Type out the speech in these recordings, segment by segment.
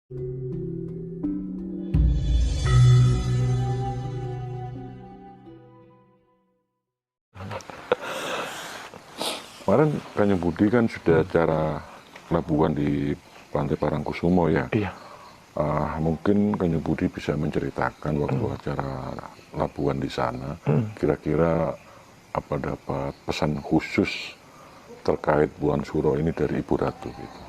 Kemarin Kanjeng Budi kan sudah acara labuan di Pantai Parangkusumo ya. Iya. Mungkin Kanjeng Budi bisa menceritakan waktu acara labuan di sana, kira-kira apa dapat pesan khusus terkait Buan Suro ini dari Ibu Ratu gitu.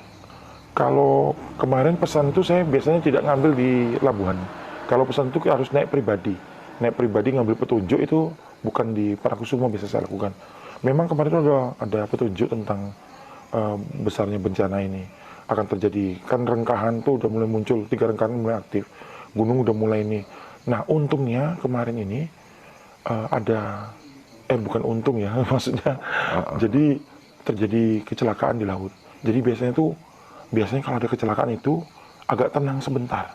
Kalau kemarin pesan itu saya biasanya tidak ngambil di Labuhan. Kalau pesan itu harus naik pribadi. Naik pribadi ngambil petunjuk itu bukan di Parangkusumo bisa saya lakukan. Memang kemarin itu ada petunjuk tentang besarnya bencana ini akan terjadi. Kan rengkahan tuh udah mulai muncul, 3 rengkahan mulai aktif. Gunung udah mulai ini. Nah untungnya kemarin ini bukan untung ya, maksudnya jadi terjadi kecelakaan di laut. Jadi biasanya kalau ada kecelakaan itu agak tenang sebentar.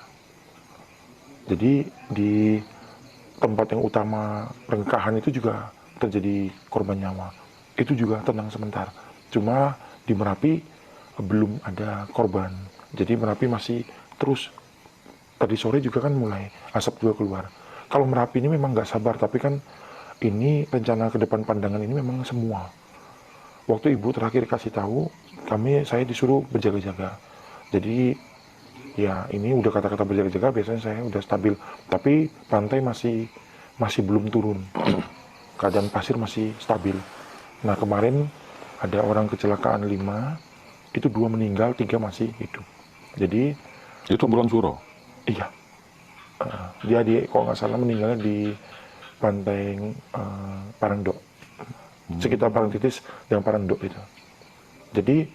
Jadi di tempat yang utama rengkahan itu juga terjadi korban nyawa. Itu juga tenang sebentar. Cuma di Merapi belum ada korban. Jadi Merapi masih terus. Tadi sore juga kan mulai asap juga keluar. Kalau Merapi ini memang nggak sabar, tapi kan ini rencana ke depan pandangan ini memang semua. Waktu Ibu terakhir kasih tahu, saya disuruh berjaga-jaga. Jadi ya ini udah kata-kata berjaga-jaga, biasanya saya udah stabil. Tapi pantai masih belum turun. Keadaan pasir masih stabil. Nah kemarin ada orang kecelakaan 5, itu 2 meninggal, 3 masih hidup. Jadi itu Buan Suro? Iya. Dia kalau nggak salah meninggalnya di pantai Parangdok. Sekitar Parangtritis dan Parangdok itu. Jadi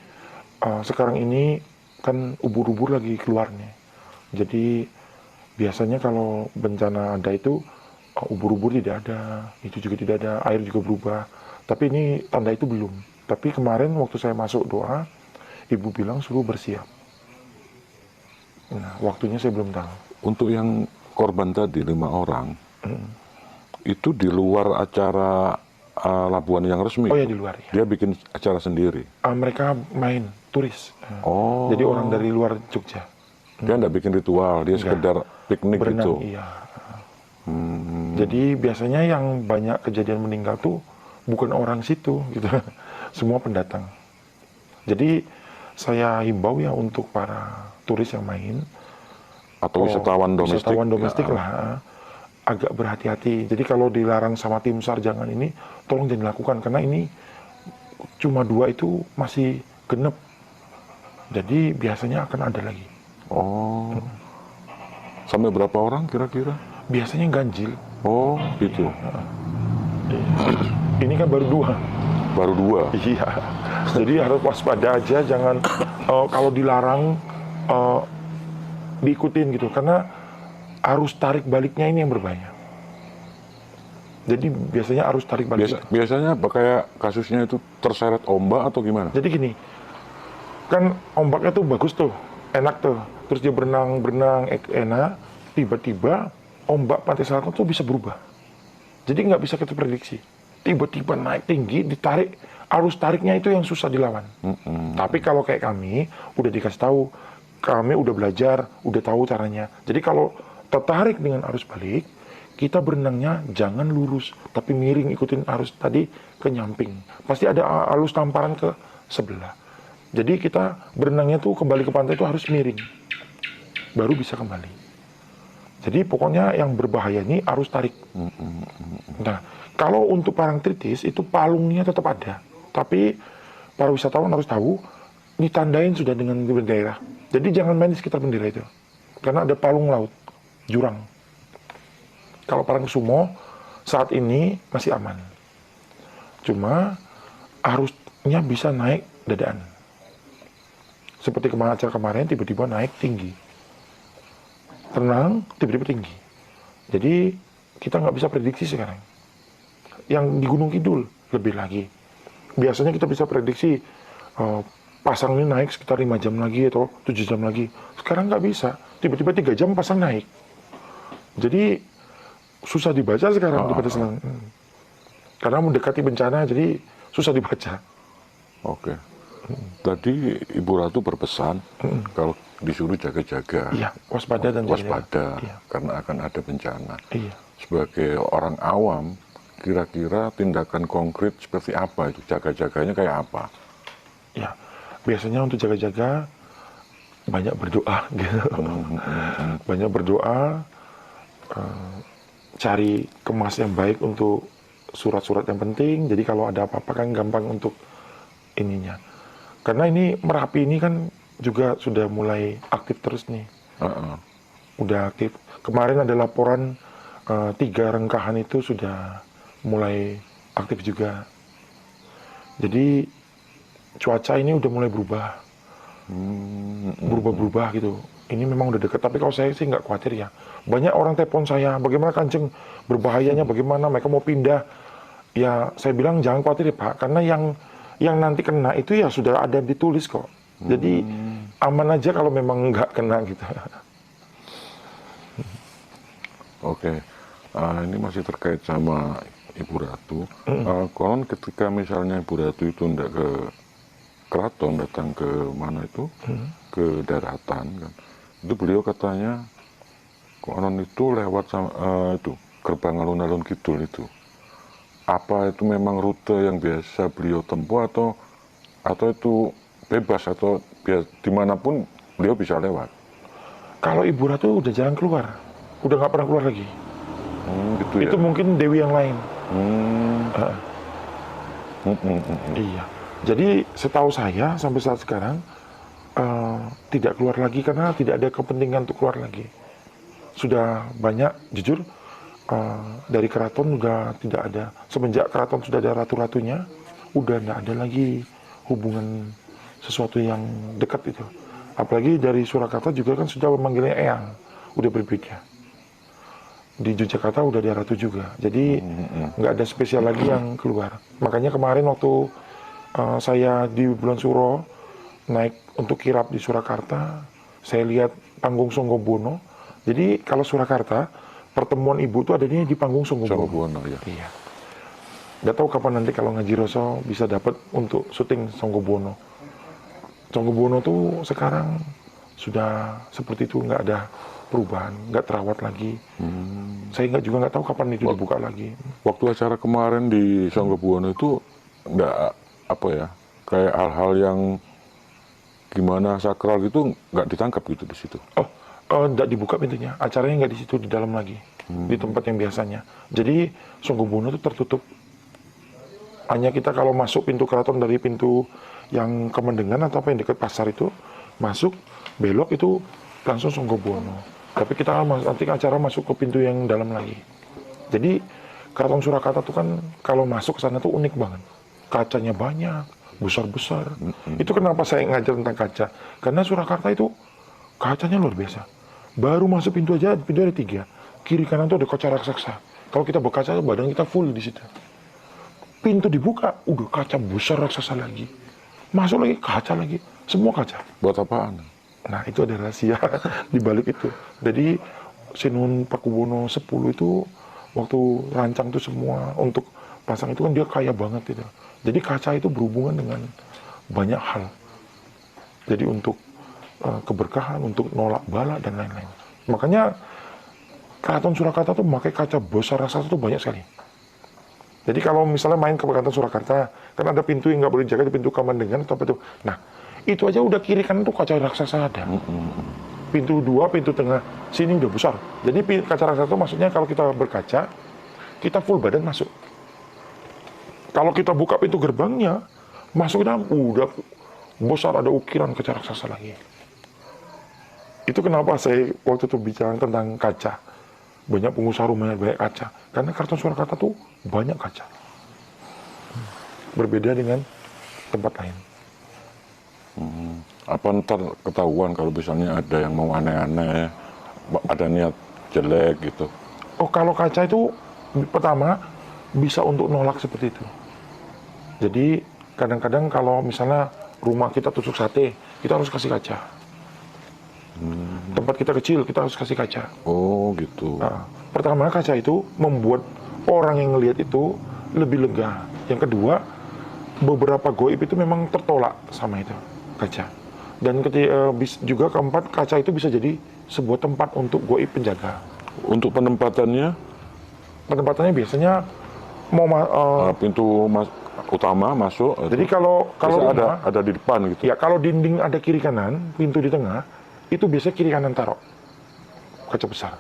sekarang ini kan ubur-ubur lagi keluar nih. Jadi biasanya kalau bencana ada itu ubur-ubur tidak ada, itu juga tidak ada, air juga berubah. Tapi ini tanda itu belum. Tapi kemarin waktu saya masuk doa, Ibu bilang suruh bersiap. Nah, waktunya saya belum tahu. Untuk yang korban tadi 5 orang, itu di luar acara labuan yang resmi? Oh ya, di luar ya. Dia bikin acara sendiri? Mereka main, turis. Oh. Jadi orang dari luar Jogja. Dia nggak bikin ritual, dia sekedar piknik Berenang, gitu? Iya. Jadi biasanya yang banyak kejadian meninggal tuh bukan orang situ gitu. Semua pendatang. Jadi saya himbau ya untuk para turis yang main atau wisatawan domestik, lah agak berhati-hati. Jadi kalau dilarang sama tim SAR jangan ini, tolong jangan dilakukan karena ini cuma 2 itu masih genep. Jadi biasanya akan ada lagi. Oh. Sampai berapa orang kira-kira? Biasanya ganjil. Oh, gitu. Ini kan baru 2. Baru 2? Iya. Jadi harus waspada aja, jangan kalau dilarang diikutin gitu, karena arus tarik baliknya ini yang berbahaya. Jadi biasanya arus tarik balik. Biasanya apa kayak kasusnya itu terseret ombak atau gimana? Jadi gini, kan ombaknya tuh bagus tuh, enak tuh, terus dia berenang enak, tiba-tiba ombak pantai selatan tuh bisa berubah. Jadi nggak bisa kita prediksi. Tiba-tiba naik tinggi, ditarik, arus tariknya itu yang susah dilawan. Tapi kalau kayak kami, udah dikasih tahu, kami udah belajar, udah tahu caranya. Jadi kalau tertarik dengan arus balik, kita berenangnya jangan lurus, tapi miring ikutin arus tadi ke nyamping. Pasti ada arus tamparan ke sebelah. Jadi kita berenangnya tuh kembali ke pantai itu harus miring, baru bisa kembali. Jadi pokoknya yang berbahaya ini arus tarik. Nah, kalau untuk Parangtritis itu palungnya tetap ada. Tapi para wisatawan harus tahu, ditandain sudah dengan bendera. Jadi jangan main di sekitar bendera itu. Karena ada palung laut, jurang. Kalau Parangkusumo saat ini masih aman. Cuma arusnya bisa naik dadaan. Seperti acara kemarin tiba-tiba naik tinggi. Tenang, tiba-tiba tinggi. Jadi kita nggak bisa prediksi sekarang. Yang di Gunung Kidul lebih lagi. Biasanya kita bisa prediksi pasang ini naik sekitar 5 jam lagi atau 7 jam lagi. Sekarang nggak bisa. Tiba-tiba 3 jam pasang naik. Jadi susah dibaca sekarang daripada selang. Karena mendekati bencana, jadi susah dibaca. Oke. Tadi Ibu Ratu berpesan kalau disuruh jaga-jaga, Iya, waspada dan jaga-jaga. waspada, Iya. karena akan ada bencana. Iya. Sebagai orang awam, kira-kira tindakan konkret seperti apa itu? Jaga-jaganya kayak apa? Ya, biasanya untuk jaga-jaga banyak berdoa gitu. Banyak berdoa, cari kemas yang baik untuk surat-surat yang penting. Jadi kalau ada apa-apa kan gampang untuk ininya. Karena ini Merapi ini kan juga sudah mulai aktif terus nih. Heeh. Udah aktif. Kemarin ada laporan 3 rengkahan itu sudah mulai aktif juga. Jadi cuaca ini udah mulai berubah. Berubah-berubah gitu. Ini memang udah deket. Tapi kalau saya sih nggak khawatir ya. Banyak orang telepon saya, bagaimana Kanjeng, berbahayanya bagaimana, mereka mau pindah. Ya saya bilang jangan khawatir ya Pak, karena yang nanti kena itu ya sudah ada ditulis kok. Jadi aman aja kalau memang nggak kena gitu. Oke. Ini masih terkait sama Ibu Ratu. Konon ketika misalnya Ibu Ratu itu tidak ke keraton, datang ke mana itu, ke daratan kan, itu beliau katanya konon itu lewat sama, itu gerbang alun-alun kidul itu. Apa itu memang rute yang biasa beliau tempuh atau itu bebas atau dimanapun beliau bisa lewat? Kalau Ibu Ratu udah jarang keluar, udah nggak pernah keluar lagi. Gitu ya. Itu mungkin dewi yang lain. Hmm. Iya. Jadi setahu saya sampai saat sekarang tidak keluar lagi karena tidak ada kepentingan untuk keluar lagi. Sudah banyak, jujur, dari keraton udah tidak ada. Semenjak keraton sudah ada ratu-ratunya, udah tidak ada lagi hubungan sesuatu yang dekat itu. Apalagi dari Surakarta juga kan sudah memanggilnya Eyang, udah berbeda. Di Yogyakarta udah ada ratu juga, jadi nggak ada spesial lagi yang keluar. Makanya kemarin waktu saya di bulan Suro naik untuk kirap di Surakarta, saya lihat panggung Songgobono. Jadi kalau Surakarta, pertemuan ibu itu adanya di panggung Songgobono. Songgobono ya. Iya. Nggak tahu kapan nanti kalau Ngaji Roso bisa dapat untuk syuting Songgobono. Songgobono tuh sekarang sudah seperti itu, nggak ada perubahan, nggak terawat lagi. Saya juga nggak tahu kapan itu dibuka lagi. Waktu acara kemarin di Songgobono itu nggak apa ya, kayak hal-hal yang gimana sakral gitu nggak ditangkap gitu di situ. Nggak dibuka pintunya, acaranya nggak di situ, di dalam lagi, di tempat yang biasanya. Jadi Songgobono itu tertutup. Hanya kita kalau masuk pintu keraton dari pintu yang Kemendengan atau apa yang dekat pasar itu, masuk, belok itu langsung Songgobono. Tapi kita nanti acara masuk ke pintu yang dalam lagi. Jadi keraton Surakarta itu kan kalau masuk ke sana tuh unik banget. Kacanya banyak, besar-besar. Itu kenapa saya ngajar tentang kaca. Karena Surakarta itu kacanya luar biasa. Baru masuk pintu aja, pintu ada 3. Kiri kanan tuh ada kaca raksasa. Kalau kita berkaca, badan kita full di situ. Pintu dibuka, udah kaca besar raksasa lagi. Masuk lagi, kaca lagi. Semua kaca. Buat apaan? Nah, itu ada rahasia di balik itu. Jadi, Sinun Pakubono 10 itu, waktu rancang itu semua, untuk pasang itu kan dia kaya banget itu. Jadi kaca itu berhubungan dengan banyak hal. Jadi untuk keberkahan, untuk nolak bala, dan lain-lain. Makanya, Keraton Surakarta tuh memakai kaca besar raksasa itu banyak sekali. Jadi kalau misalnya main ke Keraton Surakarta, kan ada pintu yang nggak boleh dijaga, di pintu Kemendengan atau apa itu. Nah, itu aja udah kiri kanan tuh kaca raksasa ada. Pintu 2, pintu tengah, sini udah besar. Jadi kaca raksasa itu maksudnya kalau kita berkaca, kita full badan masuk. Kalau kita buka pintu gerbangnya, masuk ke dalam, udah besar, ada ukiran kaca raksasa lagi. Itu kenapa saya waktu itu bicara tentang kaca. Banyak pengusaha rumahnya banyak kaca. Karena Keraton Surakarta tuh banyak kaca. Berbeda dengan tempat lain. Apa ntar ketahuan kalau misalnya ada yang mau aneh-aneh, ada niat jelek gitu? Oh, kalau kaca itu pertama bisa untuk nolak seperti itu. Jadi kadang-kadang kalau misalnya rumah kita tusuk sate, kita harus kasih kaca. Tempat kita kecil, kita harus kasih kaca. Oh gitu. Nah, pertama kaca itu membuat orang yang ngelihat itu lebih lega. Yang kedua, beberapa goib itu memang tertolak sama itu kaca. Dan juga keempat, kaca itu bisa jadi sebuah tempat untuk goib penjaga. Untuk penempatannya, Biasanya mau pintu utama masuk. jadi kalau biasa rumah, ada di depan gitu. ya kalau dinding ada kiri kanan, pintu di tengah, itu biasanya kiri kanan taruh kaca besar.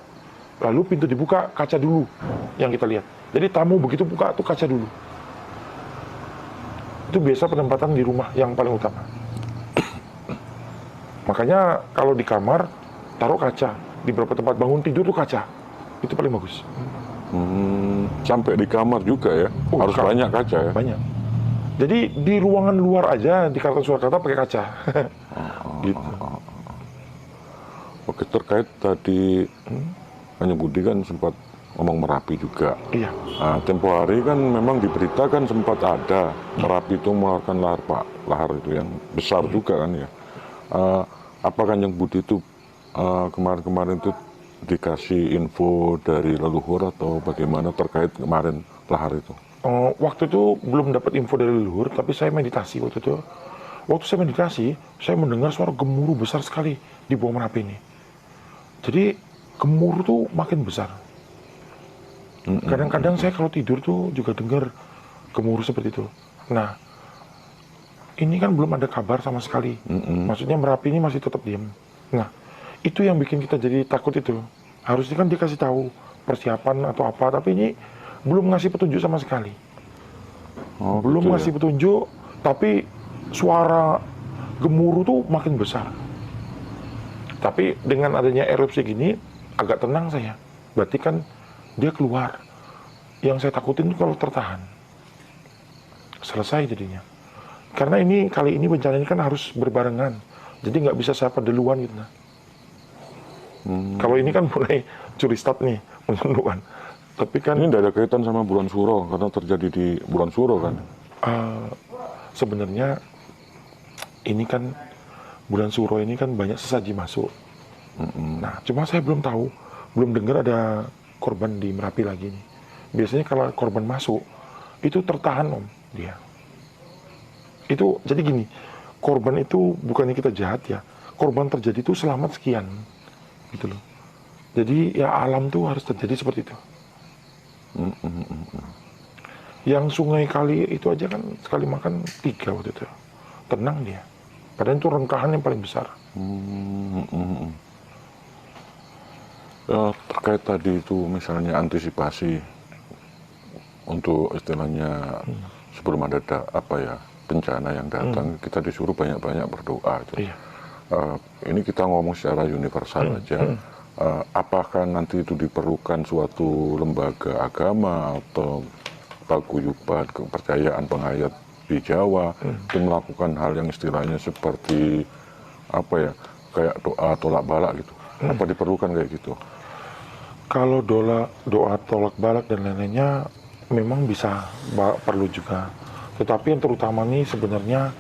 Lalu pintu dibuka, kaca dulu yang kita lihat. Jadi tamu begitu buka tuh kaca dulu. Itu biasa penempatan di rumah yang paling utama. Makanya kalau di kamar taruh kaca, di beberapa tempat bangun tidur tuh kaca. Itu paling bagus. Sampai di kamar juga ya. Harus banyak kaca ya. Banyak. Jadi di ruangan luar aja di Keraton Surakarta pakai kaca. Gitu. Oke, terkait tadi Kanjeng Budi kan sempat ngomong Merapi juga. Iya. Nah, tempo hari kan memang diberitakan sempat ada Merapi itu mengeluarkan lahar itu yang besar juga kan ya. Apa Kanjeng Budi itu kemarin-kemarin itu dikasih info dari leluhur atau bagaimana terkait kemarin lahar itu? Waktu itu belum dapat info dari leluhur, tapi saya meditasi waktu itu. Waktu saya meditasi, saya mendengar suara gemuruh besar sekali di bawah Merapi ini. Jadi gemuruh tuh makin besar. Kadang-kadang saya kalau tidur tuh juga dengar gemuruh seperti itu. Nah, ini kan belum ada kabar sama sekali. Maksudnya Merapi ini masih tetap diam. Nah, itu yang bikin kita jadi takut itu. Harusnya kan dikasih tahu persiapan atau apa, tapi ini belum ngasih petunjuk sama sekali. Belum gitu ngasih petunjuk, tapi suara gemuruh tuh makin besar. Tapi dengan adanya erupsi gini, agak tenang saya. Berarti kan dia keluar. Yang saya takutin itu kalau tertahan. Selesai jadinya. Karena kali ini bencana ini kan harus berbarengan. Jadi nggak bisa siapa duluan gitu. Kalau ini kan mulai curi start nih, menentukan. Tapi kan ini tidak ada kaitan sama bulan Suro karena terjadi di bulan Suro kan? Sebenarnya ini kan bulan Suro ini kan banyak sesaji masuk. Nah, cuma saya belum tahu, belum dengar ada korban di Merapi lagi nih. Biasanya kalau korban masuk itu tertahan dia. Itu jadi gini, korban itu bukannya kita jahat ya. Korban terjadi itu selamat sekian, gitu loh. Jadi ya alam tuh harus terjadi seperti itu. Yang sungai kali itu aja kan sekali makan 3 waktu itu. Tenang dia. Padahal itu rengkahan yang paling besar. Terkait tadi itu misalnya antisipasi untuk istilahnya sebelum ada bencana yang datang, kita disuruh banyak-banyak berdoa. Iya. Ini kita ngomong secara universal aja. Apakah nanti itu diperlukan suatu lembaga agama atau paguyuban kepercayaan pengayat di Jawa untuk melakukan hal yang istilahnya seperti kayak doa tolak balak gitu? Apa diperlukan kayak gitu? Kalau doa tolak balak dan lain-lainnya memang bisa perlu juga. Tetapi yang terutama nih sebenarnya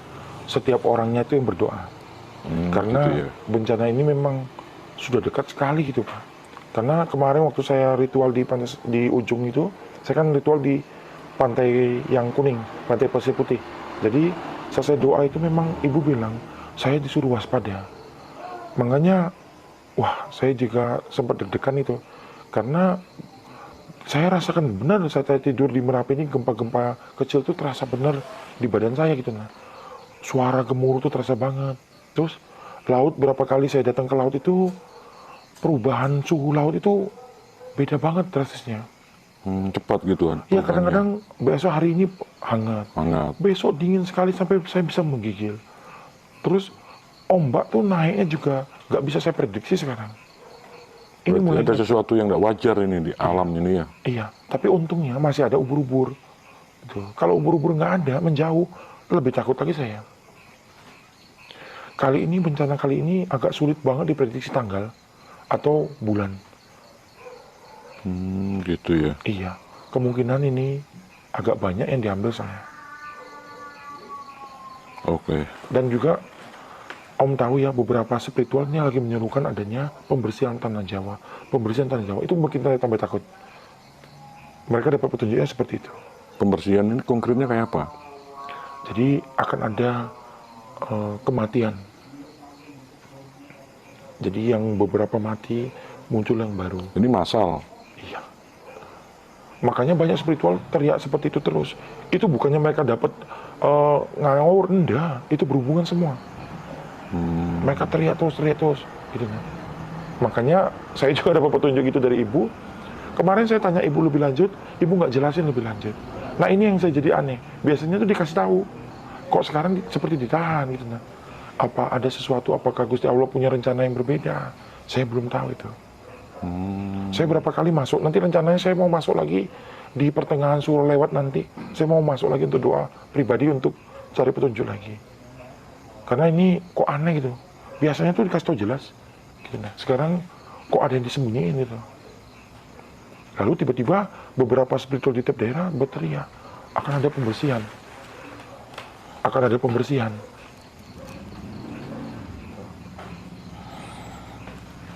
setiap orangnya itu yang berdoa. Karena gitu ya. bencana ini memang sudah dekat sekali gitu Pak. Karena kemarin waktu saya ritual di ujung itu, saya kan ritual di pantai yang kuning, pantai pasir putih. Jadi selesai doa itu memang ibu bilang, saya disuruh waspada. Makanya, wah saya juga sempat deg-degan itu. Karena saya rasakan benar saat saya tidur di Merapi ini gempa-gempa kecil itu terasa benar di badan saya gitu. Nah, suara gemuruh itu terasa banget. Terus laut berapa kali saya datang ke laut itu perubahan suhu laut itu beda banget drastisnya. Cepat gitu kan? Ya kadang-kadang besok hari ini hangat, besok dingin sekali sampai saya bisa menggigil. Terus ombak tuh naiknya juga nggak bisa saya prediksi sekarang. Ini mulai ada sesuatu yang tidak wajar ini di alam ini ya? Iya, tapi untungnya masih ada ubur-ubur. Gitu. Kalau ubur-ubur nggak ada, menjauh, lebih takut lagi saya. Bencana kali ini agak sulit banget diprediksi tanggal atau bulan. Gitu ya? Iya, kemungkinan ini agak banyak yang diambil saya. Oke. Dan juga Om tahu ya beberapa spiritualnya lagi menyerukan adanya pembersihan tanah Jawa. Pembersihan tanah Jawa itu bikin saya tambah takut. Mereka dapat petunjuknya seperti itu. Pembersihan ini konkretnya kayak apa? Jadi akan ada kematian Jadi yang beberapa mati, muncul yang baru. Ini massal. Iya. Makanya banyak spiritual teriak seperti itu terus. Itu bukannya mereka dapat ngawur, enggak. Itu berhubungan semua. Mereka teriak terus, gitu kan. Makanya saya juga dapat petunjuk itu dari ibu. Kemarin saya tanya ibu lebih lanjut, ibu nggak jelasin lebih lanjut. Nah ini yang saya jadi aneh. Biasanya tuh dikasih tahu. Kok sekarang seperti ditahan gitu nah. Apa ada sesuatu? Apakah Gusti Allah punya rencana yang berbeda? Saya belum tahu itu. Saya berapa kali masuk, nanti rencananya saya mau masuk lagi di pertengahan surah lewat nanti. Saya mau masuk lagi untuk doa pribadi untuk cari petunjuk lagi. Karena ini kok aneh gitu. Biasanya tuh dikasih tahu jelas. Gitu. Nah, sekarang kok ada yang disembunyiin gitu. Lalu tiba-tiba beberapa spiritual di tiap daerah berteriak, akan ada pembersihan. Akan ada pembersihan.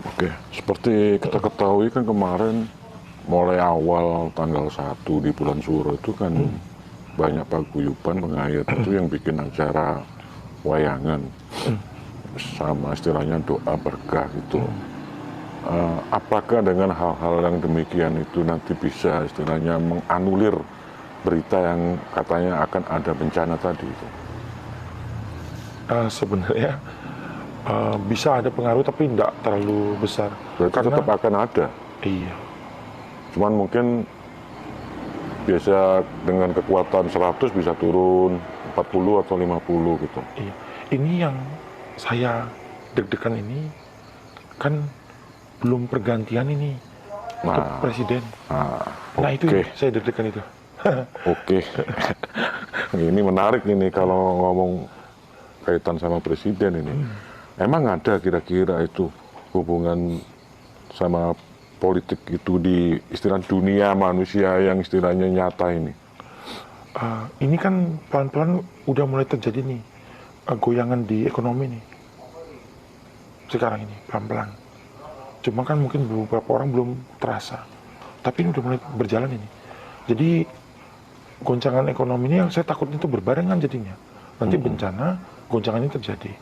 Oke, seperti kita ketahui kan kemarin mulai awal tanggal 1 di bulan Suro itu kan banyak paguyuban pengayat itu yang bikin acara wayangan sama istilahnya doa berkah gitu. Apakah dengan hal-hal yang demikian itu nanti bisa istilahnya menganulir berita yang katanya akan ada bencana tadi itu? Sebenarnya bisa ada pengaruh tapi tidak terlalu besar. Berarti tetap akan ada. Iya. Cuman mungkin biasa dengan kekuatan 100 bisa turun 40 atau 50 gitu. Iya. Ini yang saya deg-degan ini kan belum pergantian ini untuk presiden. Nah itu saya deg-degan itu. Oke. Ini menarik ini kalau ngomong kaitan sama presiden ini. Emang ada kira-kira itu hubungan sama politik itu di istilah dunia manusia yang istilahnya nyata ini? Ini kan pelan-pelan udah mulai terjadi nih goyangan di ekonomi nih. Sekarang ini pelan-pelan. Cuma kan mungkin beberapa orang belum terasa. Tapi ini udah mulai berjalan ini. Jadi goncangan ekonomi ini yang saya takut itu berbarengan jadinya. Nanti bencana, goncangan ini terjadi.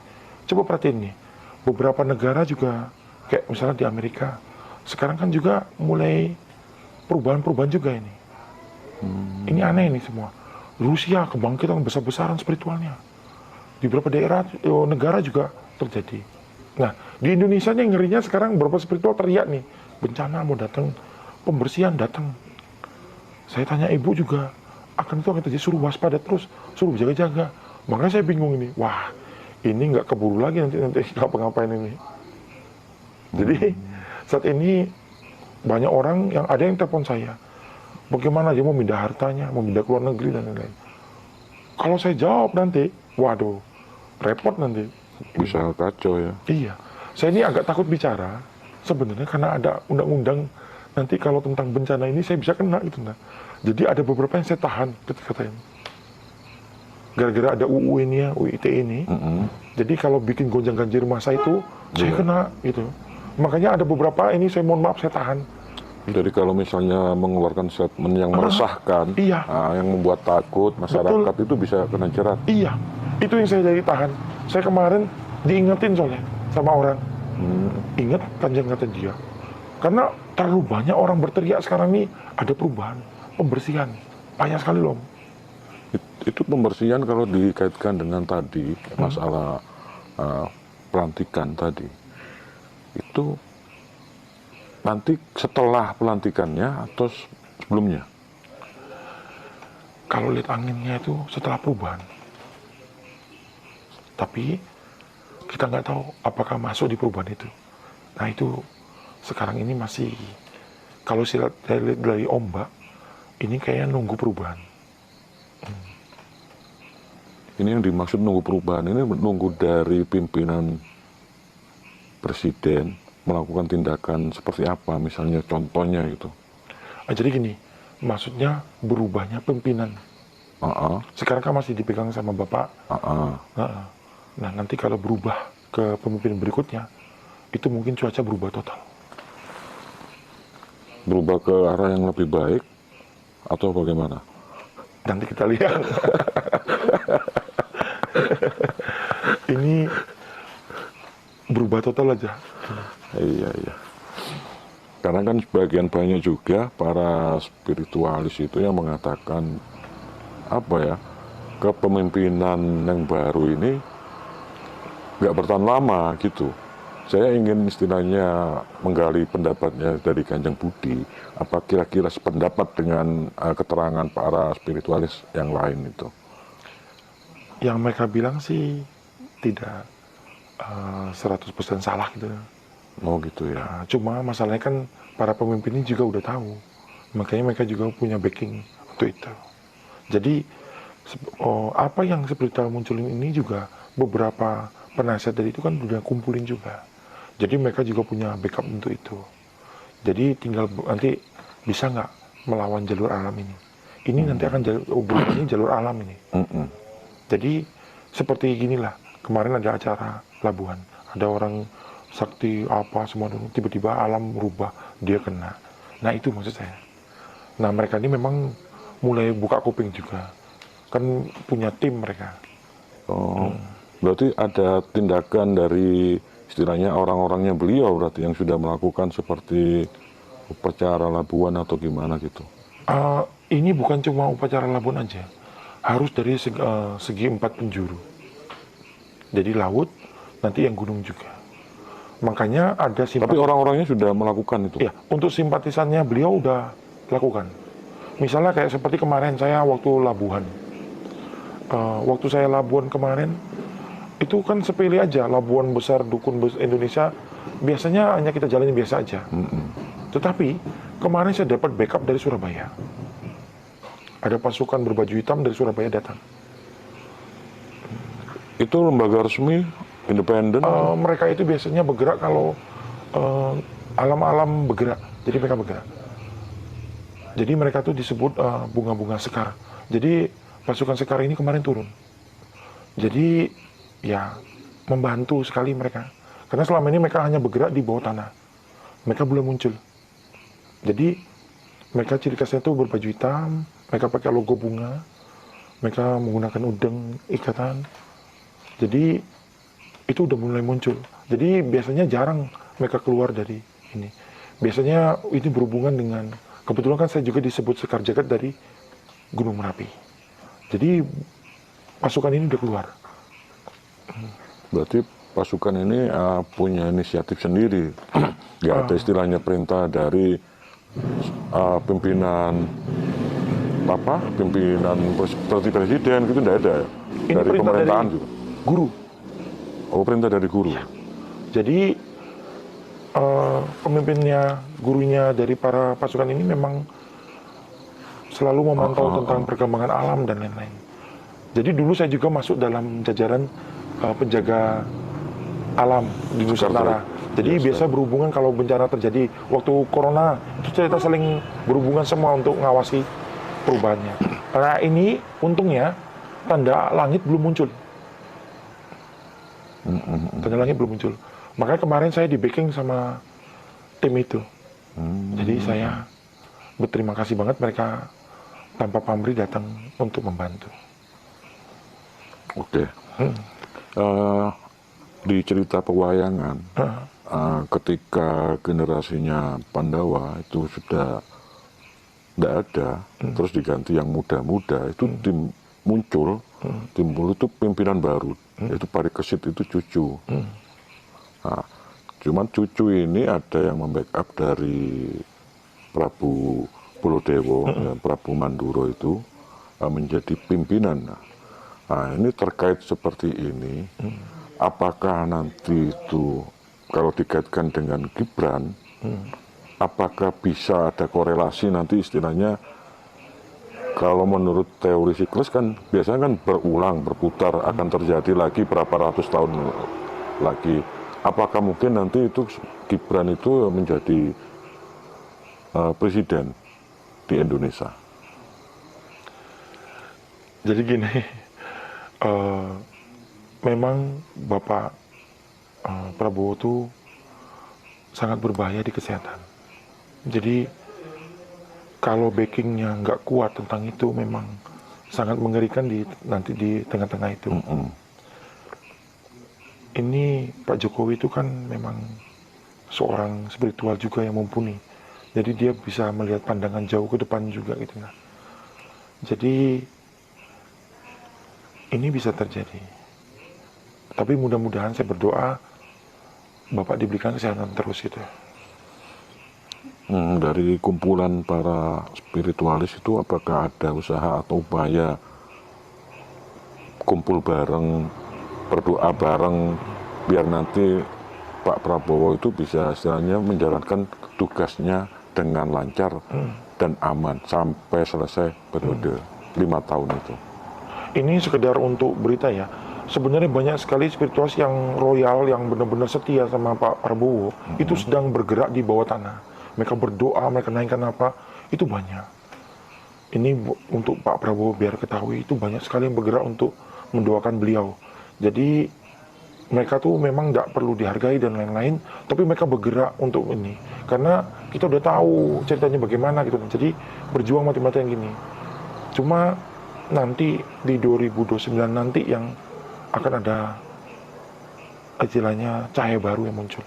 Coba perhatiin nih, beberapa negara juga, kayak misalnya di Amerika, sekarang kan juga mulai perubahan-perubahan juga ini. Ini aneh ini semua. Rusia kebangkitan besar-besaran spiritualnya. Di beberapa daerah, negara juga terjadi. Nah, di Indonesia nih ngerinya sekarang beberapa spiritual teriak nih, bencana mau datang, pembersihan datang. Saya tanya ibu juga, akan terjadi, suruh waspada terus, suruh jaga-jaga. Makanya saya bingung ini, wah, ini nggak keburu lagi nanti ngapa-ngapain ini. Jadi saat ini banyak orang yang ada yang telepon saya, bagaimana dia mau pindah hartanya, mau pindah ke luar negeri dan lain-lain. Kalau saya jawab nanti, waduh, repot nanti. Bisa kacau ya. Iya, saya ini agak takut bicara sebenarnya karena ada undang-undang nanti kalau tentang bencana ini saya bisa kena gitu nah. Jadi ada beberapa yang saya tahan ketika ini. Gara-gara ada UU ini ya, UU ITE ini. Jadi kalau bikin gonjang ganjir masa itu, saya kena gitu. Makanya ada beberapa ini saya mohon maaf saya tahan. Jadi kalau misalnya mengeluarkan statement yang meresahkan, yang membuat takut masyarakat itu bisa kena jerat. Iya, itu yang saya jadi tahan. Saya kemarin diingetin soalnya sama orang. Ingat kanjeng kata dia. Karena terlalu banyak orang berteriak sekarang ini ada perubahan, pembersihan. Banyak sekali loh. Itu pembersihan kalau dikaitkan dengan tadi masalah pelantikan tadi itu nanti setelah pelantikannya atau sebelumnya? Kalau lihat anginnya itu setelah perubahan, tapi kita nggak tahu apakah masuk di perubahan itu. Nah itu sekarang ini masih, kalau saya lihat dari ombak ini kayaknya nunggu perubahan. Ini yang dimaksud nunggu perubahan, ini menunggu dari pimpinan presiden melakukan tindakan seperti apa, misalnya contohnya gitu. Jadi gini, maksudnya berubahnya pimpinan. Sekarang kan masih dipegang sama bapak. Nah nanti kalau berubah ke pemimpin berikutnya, itu mungkin cuaca berubah total. Berubah ke arah yang lebih baik atau bagaimana? Nanti kita lihat. Ini berubah total aja. Iya, iya. Karena kan sebagian banyak juga para spiritualis itu yang mengatakan apa ya, kepemimpinan yang baru ini nggak bertahan lama gitu. Saya ingin istilahnya menggali pendapatnya dari Kanjeng Budi. Apa kira-kira sependapat dengan keterangan para spiritualis yang lain itu? Yang mereka bilang sih tidak 100% salah gitu. Oh gitu ya. Nah, cuma masalahnya kan para pemimpin ini juga udah tahu. Makanya mereka juga punya backing untuk itu. Jadi apa yang spiritual munculin ini juga beberapa penasihat dari itu kan udah kumpulin juga. Jadi mereka juga punya backup untuk itu. Jadi tinggal nanti bisa nggak melawan jalur alam ini. Ini nanti akan ini jalur alam ini. Jadi seperti ginilah. Kemarin ada acara Labuhan. Ada orang sakti apa semua, tiba-tiba alam merubah, dia kena. Nah itu maksud saya. Nah mereka ini memang mulai buka kuping juga. Kan punya tim mereka. Oh, berarti ada tindakan dari istilahnya orang-orangnya beliau berarti yang sudah melakukan seperti upacara Labuan atau gimana gitu. Ini bukan cuma upacara Labuan aja. Harus dari segi 4 penjuru. Jadi laut, nanti yang gunung juga. Makanya ada Tapi orang-orangnya sudah melakukan itu? Ya, untuk simpatisannya beliau udah lakukan. Misalnya kayak seperti kemarin saya waktu Labuhan. Waktu saya Labuan kemarin, itu kan sepele aja. Labuan besar, dukun besar Indonesia, biasanya hanya kita jalani biasa aja. Tetapi, kemarin saya dapat backup dari Surabaya. Ada pasukan berbaju hitam dari Surabaya datang. Itu lembaga resmi independen? Mereka itu biasanya bergerak kalau alam-alam bergerak, jadi mereka bergerak. Jadi mereka tuh disebut bunga-bunga sekar. Jadi pasukan sekar ini kemarin turun. Jadi ya membantu sekali mereka. Karena selama ini mereka hanya bergerak di bawah tanah. Mereka belum muncul. Jadi mereka ciri khasnya tuh berbaju hitam, mereka pakai logo bunga, mereka menggunakan udeng ikatan. Jadi itu udah mulai muncul. Jadi biasanya jarang mereka keluar dari ini. Biasanya ini berhubungan dengan, kebetulan kan saya juga disebut Sekar Jagat dari Gunung Merapi. Jadi pasukan ini udah keluar. Berarti pasukan ini punya inisiatif sendiri. Nggak ada istilahnya perintah dari pimpinan seperti presiden gitu, nggak ada ya? Ini Dari pemerintahan juga? Guru. Oh, perintah dari guru. Ya. Jadi pemimpinnya, gurunya dari para pasukan ini memang selalu memantau tentang perkembangan alam dan lain-lain. Jadi dulu saya juga masuk dalam jajaran penjaga alam di Nusantara. Jadi biasa berhubungan kalau bencana terjadi waktu corona itu kita saling berhubungan semua untuk ngawasi perubahannya. Nah ini untungnya tanda langit belum muncul. Tanda langit belum muncul. Makanya kemarin saya di backing sama tim itu. Jadi saya berterima kasih banget mereka tanpa pamrih datang untuk membantu. Oke. Di cerita pewayangan, ketika generasinya Pandawa itu sudah tidak ada, terus diganti yang muda-muda, itu muncul itu pimpinan baru, yaitu Parikesit itu cucu. Nah, cuman cucu ini ada yang membackup dari Prabu Bolodewo, ya, Prabu Manduro itu menjadi pimpinan. Nah, ini terkait seperti ini, apakah nanti itu kalau dikaitkan dengan Gibran, apakah bisa ada korelasi nanti istilahnya, kalau menurut teori siklus kan biasanya kan berulang, berputar, akan terjadi lagi berapa ratus tahun lagi. Apakah mungkin nanti itu Gibran itu menjadi presiden di Indonesia? Jadi gini, memang Bapak Prabowo itu sangat berbahaya di kesehatan. Jadi kalau backingnya nggak kuat tentang itu memang sangat mengerikan nanti di tengah-tengah itu. ini Pak Jokowi itu kan memang seorang spiritual juga yang mumpuni. Jadi dia bisa melihat pandangan jauh ke depan juga gitu. Nah, jadi ini bisa terjadi. Tapi mudah-mudahan saya berdoa Bapak diberikan kesehatan terus gitu. Dari kumpulan para spiritualis itu apakah ada usaha atau upaya kumpul bareng, berdoa bareng, biar nanti Pak Prabowo itu bisa istilahnya menjalankan tugasnya dengan lancar dan aman sampai selesai periode 5 tahun itu. Ini sekedar untuk berita ya. Sebenarnya banyak sekali spiritualis yang royal, yang benar-benar setia sama Pak Prabowo, itu sedang bergerak di bawah tanah. Mereka berdoa, mereka naikkan apa, itu banyak. Ini untuk Pak Prabowo biar ketahui, itu banyak sekali yang bergerak untuk mendoakan beliau. Jadi mereka tuh memang nggak perlu dihargai dan lain-lain, tapi mereka bergerak untuk ini. Karena kita udah tahu ceritanya bagaimana gitu. Jadi berjuang mati-matian gini. Cuma nanti di 2029 nanti yang akan ada istilahnya cahaya baru yang muncul.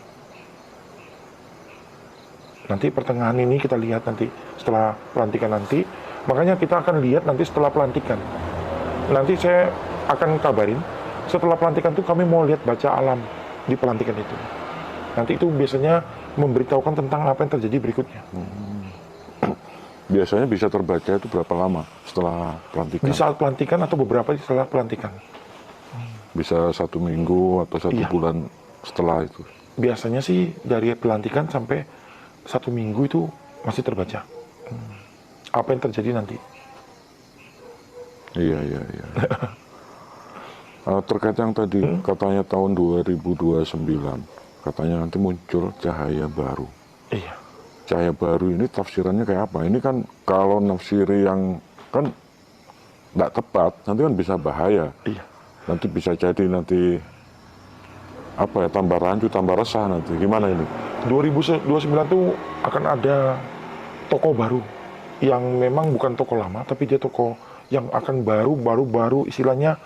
Nanti pertengahan ini kita lihat nanti setelah pelantikan nanti. Makanya kita akan lihat nanti setelah pelantikan. Nanti saya akan kabarin. Setelah pelantikan itu kami mau lihat baca alam di pelantikan itu. Nanti itu biasanya memberitahukan tentang apa yang terjadi berikutnya. Biasanya bisa terbaca itu berapa lama setelah pelantikan? Di saat pelantikan atau beberapa setelah pelantikan. Bisa 1 minggu atau 1 Iya. bulan setelah itu? Biasanya sih dari pelantikan sampai 1 minggu itu masih terbaca. Apa yang terjadi nanti? Iya. Terkait yang tadi katanya tahun 2029, katanya nanti muncul cahaya baru. Iya. Cahaya baru ini tafsirannya kayak apa? Ini kan kalau nafsiri yang kan tidak tepat, nanti kan bisa bahaya. Iya. Nanti bisa jadi nanti apa ya, tambah rancu, tambah resah nanti. Gimana ini? 2029 tuh akan ada tokoh baru yang memang bukan tokoh lama, tapi dia tokoh yang akan baru istilahnya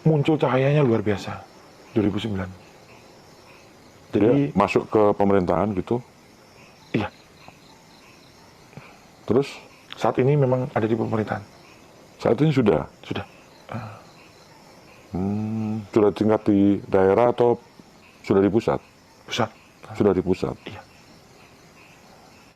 muncul cahayanya luar biasa. 2009. Dia Jadi masuk ke pemerintahan gitu. iya, Terus saat ini memang ada di pemerintahan. saat ini sudah Sudah. sudah tingkat di daerah atau sudah di pusat? Pusat. Sudah di pusat. Iya.